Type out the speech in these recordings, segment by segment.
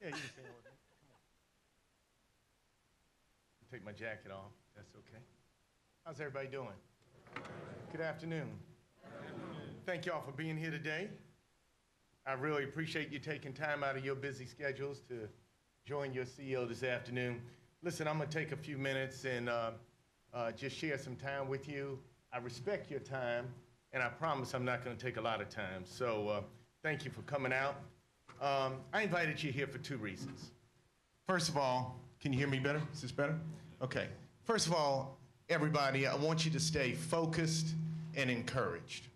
Yeah, you can stand with me. Come on. Take my jacket off. That's okay. How's everybody doing? Good afternoon. Thank y'all for being here today. I really appreciate you taking time out of your busy schedules to join your CEO this afternoon. Listen, I'm going to take a few minutes and just share some time with you. I respect your time, and I promise I'm not going to take a lot of time. So thank you for coming out. I invited you here for two reasons. First of all, can you hear me better? Is this better? Okay. First of all, everybody, I want you to stay focused and encouraged.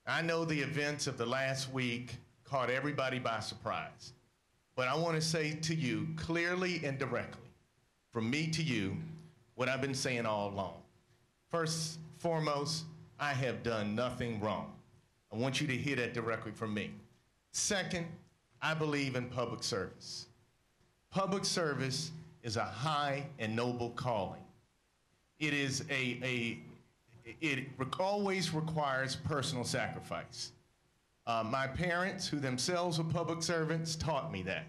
I know the events of the last week caught everybody by surprise, but I want to say to you clearly and directly, from me to you, what I've been saying all along. First, foremost, I have done nothing wrong. I want you to hear that directly from me. Second, I believe in public service. Public service is a high and noble calling. It always requires personal sacrifice. My parents, who themselves were public servants, taught me that.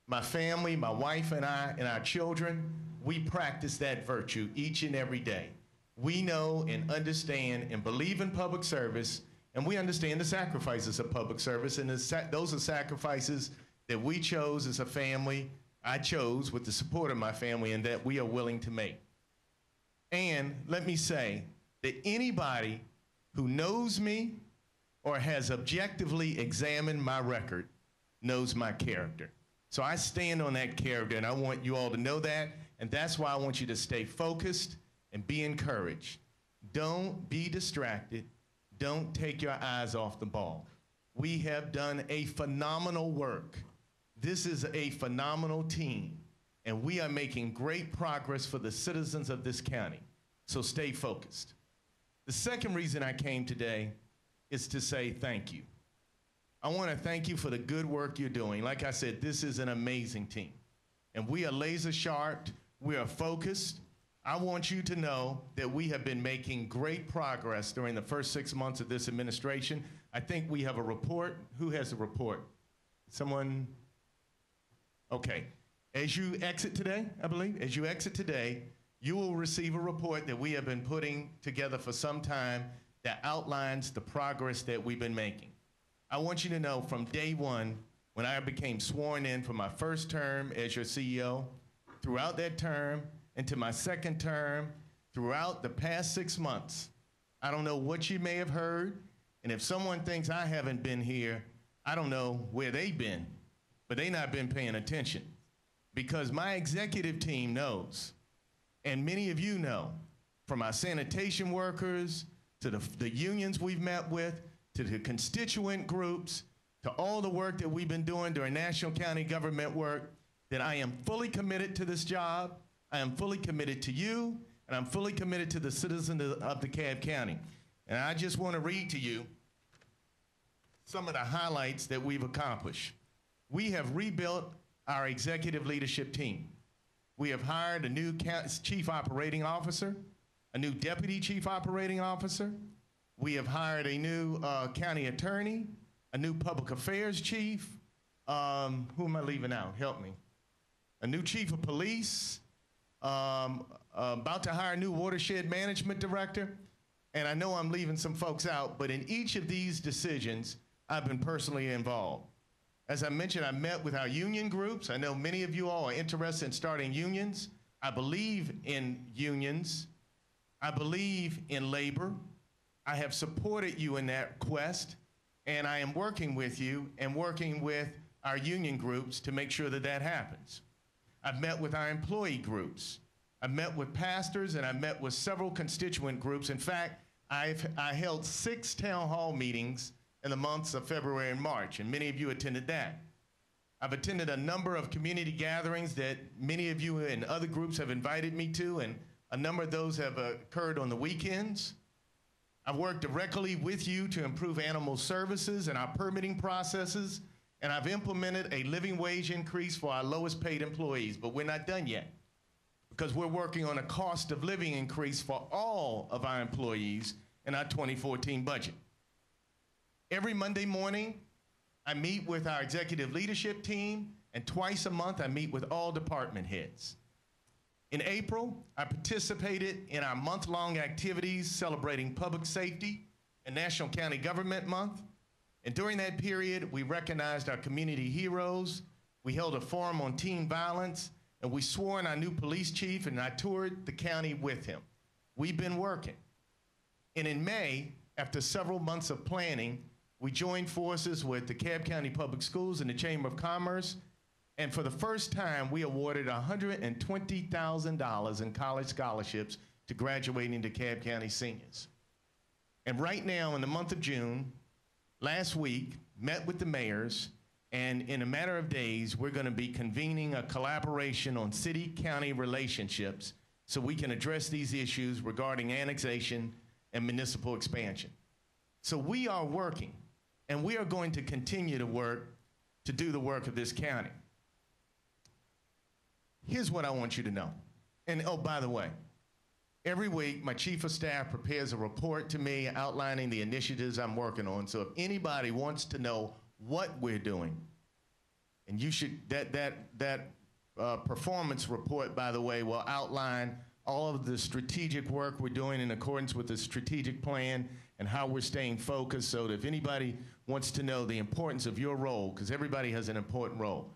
My family, my wife and I, and our children, we practice that virtue each and every day. We know and understand and believe in public service, and we understand the sacrifices of public service, and those are sacrifices that we chose as a family, I chose with the support of my family, and that we are willing to make. And let me say that anybody who knows me or has objectively examined my record knows my character. So I stand on that character, and I want you all to know that, and that's why I want you to stay focused and be encouraged. Don't be distracted. Don't take your eyes off the ball. We have done a phenomenal work. This is a phenomenal team, and we are making great progress for the citizens of this county. So stay focused. The second reason I came today is to say thank you. I want to thank you for the good work you're doing. Like I said, this is an amazing team, and we are laser sharp. We are focused. I want you to know that we have been making great progress during the first 6 months of this administration. I think we have a report. Who has the report? Someone? Okay. As you exit today, I believe, as you exit today, you will receive a report that we have been putting together for some time that outlines the progress that we've been making. I want you to know from day one, when I became sworn in for my first term as your CEO, throughout that term, into my second term, throughout the past 6 months, I don't know what you may have heard, and if someone thinks I haven't been here, I don't know where they've been, but they not been paying attention, because my executive team knows, and many of you know, from our sanitation workers to the unions we've met with, to the constituent groups, to all the work that we've been doing during national county government work, that I am fully committed to this job. I am fully committed to you, and I'm fully committed to the citizens of DeKalb County. And I just want to read to you some of the highlights that we've accomplished. We have rebuilt our executive leadership team. We have hired a new chief operating officer, a new deputy chief operating officer. We have hired a new county attorney, a new public affairs chief. Who am I leaving out? Help me. A new chief of police. About to hire a new watershed management director, and I know I'm leaving some folks out, but in each of these decisions, I've been personally involved. As I mentioned, I met with our union groups. I know many of you all are interested in starting unions. I believe in unions. I believe in labor. I have supported you in that quest, and I am working with you and working with our union groups to make sure that that happens. I've met with our employee groups. I've met with pastors, and I've met with several constituent groups. In fact, I held 6 town hall meetings in the months of February and March, and many of you attended that. I've attended a number of community gatherings that many of you and other groups have invited me to, and a number of those have occurred on the weekends. I've worked directly with you to improve animal services and our permitting processes, and I've implemented a living wage increase for our lowest paid employees, but we're not done yet, because we're working on a cost of living increase for all of our employees in our 2014 budget. Every Monday morning, I meet with our executive leadership team and twice a month I meet with all department heads. In April, I participated in our month-long activities celebrating public safety and National County Government Month. And during that period, we recognized our community heroes. We held a forum on teen violence, and we swore in our new police chief, and I toured the county with him. We've been working. And in May, after several months of planning, we joined forces with the DeKalb County Public Schools and the Chamber of Commerce, and for the first time, we awarded $120,000 in college scholarships to graduating DeKalb County seniors. And right now, in the month of June, last week, met with the mayors, and in a matter of days, we're going to be convening a collaboration on city-county relationships so we can address these issues regarding annexation and municipal expansion. So we are working, and we are going to continue to work to do the work of this county. Here's what I want you to know. And oh, by the way, every week my chief of staff prepares a report to me outlining the initiatives I'm working on. So if anybody wants to know what we're doing, and you should, that performance report, by the way, will outline all of the strategic work we're doing in accordance with the strategic plan and how we're staying focused. So that if anybody wants to know the importance of your role, because everybody has an important role.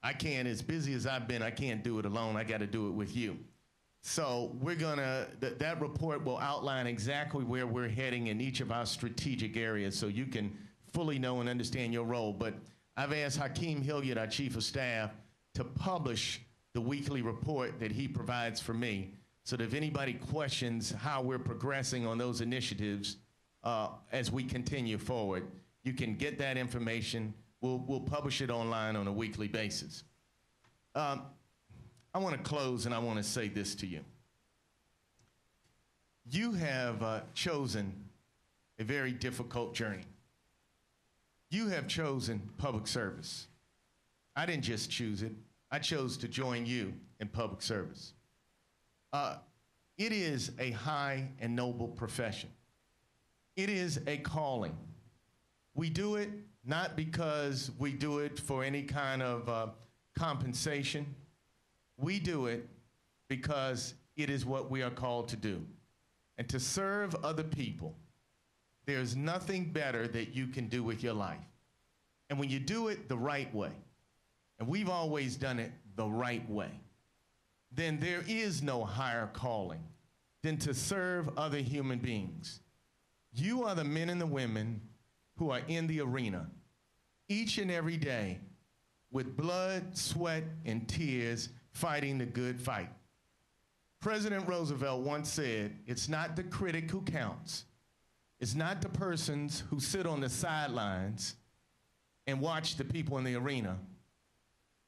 I can't, as busy as I've been, I can't do it alone. I got to do it with you. So we're gonna, that report will outline exactly where we're heading in each of our strategic areas so you can fully know and understand your role. But I've asked Hakeem Hilliard, our chief of staff, to publish the weekly report that he provides for me so that if anybody questions how we're progressing on those initiatives as we continue forward, you can get that information. We'll publish it online on a weekly basis. I want to close and I want to say this to you. You have chosen a very difficult journey. You have chosen public service. I didn't just choose it. I chose to join you in public service. It is a high and noble profession. It is a calling. We do it not because we do it for any kind of compensation. We do it because it is what we are called to do. And to serve other people, there's nothing better that you can do with your life. And when you do it the right way, and we've always done it the right way, then there is no higher calling than to serve other human beings. You are the men and the women who are in the arena each and every day with blood, sweat, and tears fighting the good fight. President Roosevelt once said, it's not the critic who counts. It's not the persons who sit on the sidelines and watch the people in the arena.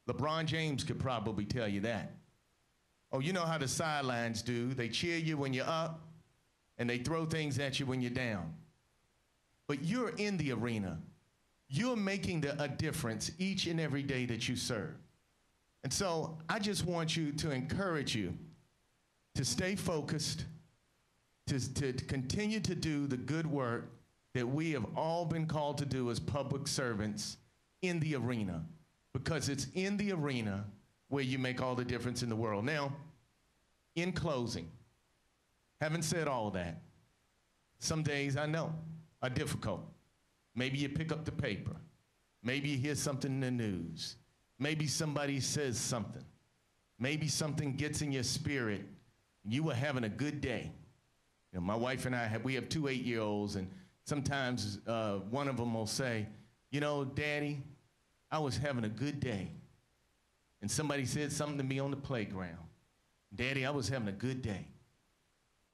LeBron James could probably tell you that. Oh, you know how the sidelines do. They cheer you when you're up, and they throw things at you when you're down. But you're in the arena. You're making a difference each and every day that you serve. And so I just want you to encourage you to stay focused, to continue to do the good work that we have all been called to do as public servants in the arena, because it's in the arena where you make all the difference in the world. Now, in closing, having said all that, some days I know are difficult. Maybe you pick up the paper. Maybe you hear something in the news. Maybe somebody says something. Maybe something gets in your spirit. You were having a good day. You know, my wife and I, we have two 8-year-olds, and sometimes one of them will say, you know, Daddy, I was having a good day. And somebody said something to me on the playground. Daddy, I was having a good day.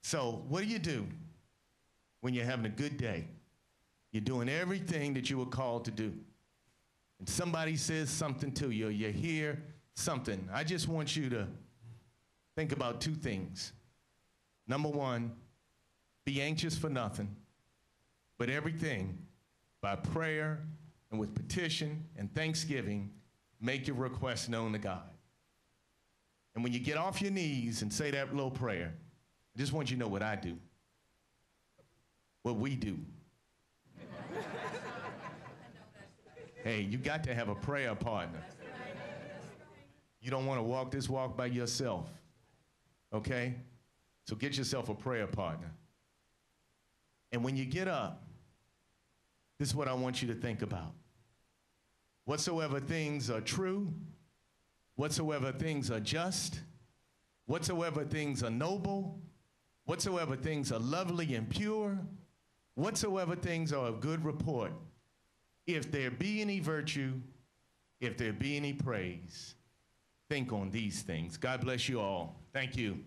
So what do when you're having a good day? You're doing everything that you were called to do. And somebody says something to you, you hear something. I just want you to think about two things. Number one, be anxious for nothing, but everything by prayer and with petition and thanksgiving, make your requests known to God. And when you get off your knees and say that little prayer, I just want you to know what I do, what we do. Hey, you got to have a prayer partner. You don't want to walk this walk by yourself, okay? So get yourself a prayer partner. And when you get up, this is what I want you to think about. Whatsoever things are true, whatsoever things are just, whatsoever things are noble, whatsoever things are lovely and pure, whatsoever things are of good report, if there be any virtue, if there be any praise, think on these things. God bless you all. Thank you.